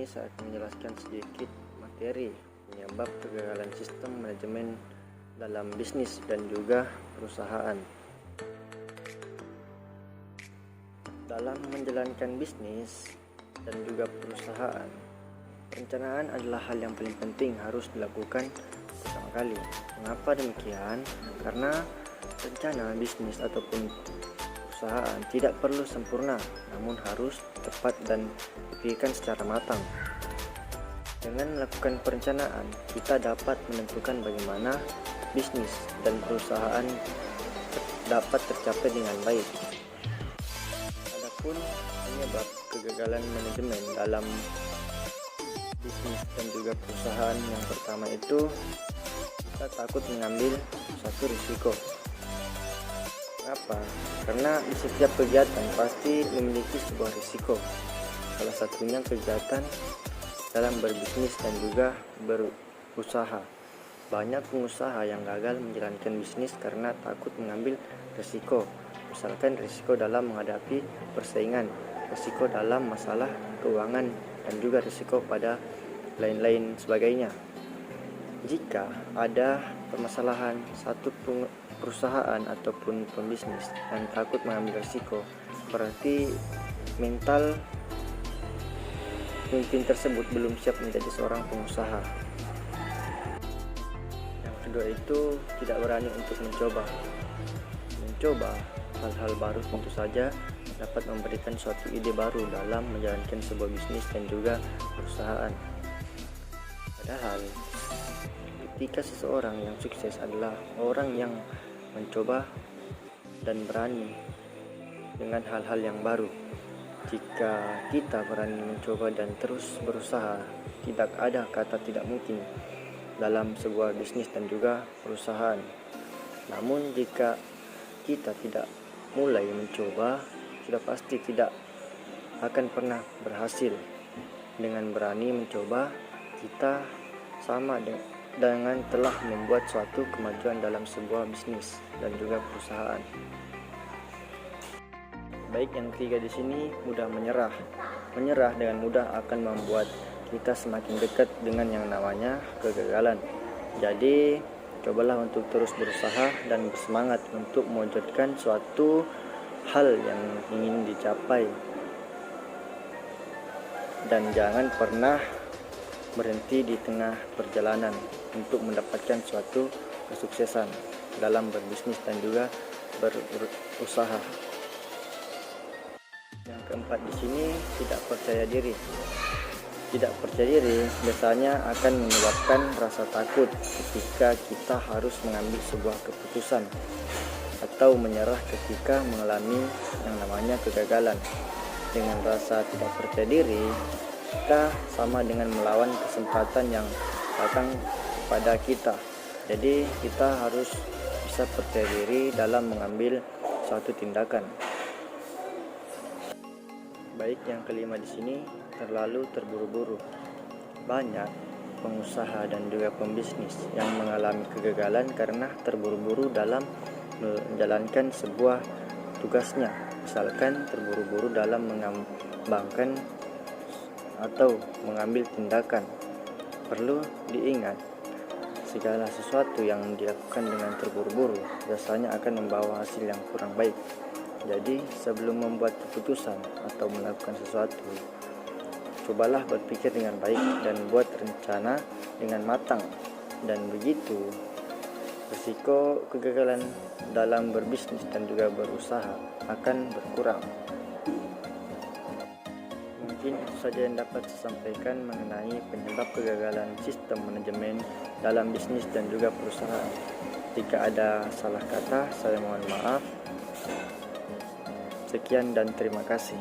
ini saya akan menjelaskan sedikit materi penyebab kegagalan sistem manajemen dalam bisnis dan juga perusahaan. Dalam menjalankan bisnis dan juga perusahaan, perencanaan adalah hal yang paling penting harus dilakukan pertama kali. Mengapa demikian? Karena rencana bisnis ataupun perusahaan tidak perlu sempurna, namun harus tepat dan dipikirkan secara matang. Dengan melakukan perencanaan, kita dapat menentukan bagaimana bisnis dan perusahaan dapat tercapai dengan baik. Adapun penyebab kegagalan manajemen dalam bisnis dan juga perusahaan, yang pertama itu kita takut mengambil suatu risiko. Kenapa? Karena di setiap kegiatan pasti memiliki sebuah risiko. Salah satunya kegiatan dalam berbisnis dan juga berusaha. Banyak pengusaha yang gagal menjalankan bisnis karena takut mengambil risiko. Misalkan risiko dalam menghadapi persaingan, risiko dalam masalah keuangan, dan juga risiko pada lain-lain sebagainya. Jika ada permasalahan satu perusahaan ataupun pembisnis yang takut mengambil risiko, berarti mental pemimpin tersebut belum siap menjadi seorang pengusaha. Yang kedua itu tidak berani untuk mencoba hal-hal baru tentu saja dapat memberikan suatu ide baru dalam menjalankan sebuah bisnis dan juga perusahaan. Padahal ketika seseorang yang sukses adalah orang yang mencoba dan berani dengan hal-hal yang baru. Jika kita berani mencoba dan terus berusaha, tidak ada kata tidak mungkin dalam sebuah bisnis dan juga perusahaan. Namun jika kita tidak mulai mencoba, sudah pasti tidak akan pernah berhasil. Dengan berani mencoba, kita sama dengan telah membuat suatu kemajuan dalam sebuah bisnis dan juga perusahaan. Baik, yang ketiga di sini mudah menyerah. Menyerah dengan mudah akan membuat kita semakin dekat dengan yang namanya kegagalan. Jadi, cobalah untuk terus berusaha dan bersemangat untuk mewujudkan suatu hal yang ingin dicapai. Dan jangan pernah berhenti di tengah perjalanan untuk mendapatkan suatu kesuksesan dalam berbisnis dan juga berusaha. Yang keempat di sini tidak percaya diri. Tidak percaya diri biasanya akan menyebabkan rasa takut ketika kita harus mengambil sebuah keputusan atau menyerah ketika mengalami yang namanya kegagalan. Dengan rasa tidak percaya diri, kita sama dengan melawan kesempatan yang datang pada kita. Jadi kita harus bisa percaya diri dalam mengambil suatu tindakan. Baik, yang kelima di sini terlalu terburu-buru. Banyak pengusaha dan juga pembisnis yang mengalami kegagalan karena terburu-buru dalam menjalankan sebuah tugasnya. Misalkan terburu-buru dalam mengembangkan atau mengambil tindakan. Perlu diingat, segala sesuatu yang dilakukan dengan terburu-buru biasanya akan membawa hasil yang kurang baik. Jadi sebelum membuat keputusan atau melakukan sesuatu, cobalah berpikir dengan baik dan buat rencana dengan matang. Dan begitu risiko kegagalan dalam berbisnis dan juga berusaha akan berkurang. Mungkin itu saja yang dapat saya sampaikan mengenai penyebab kegagalan sistem manajemen dalam bisnis dan juga perusahaan. Jika ada salah kata, saya mohon maaf. Sekian dan terima kasih.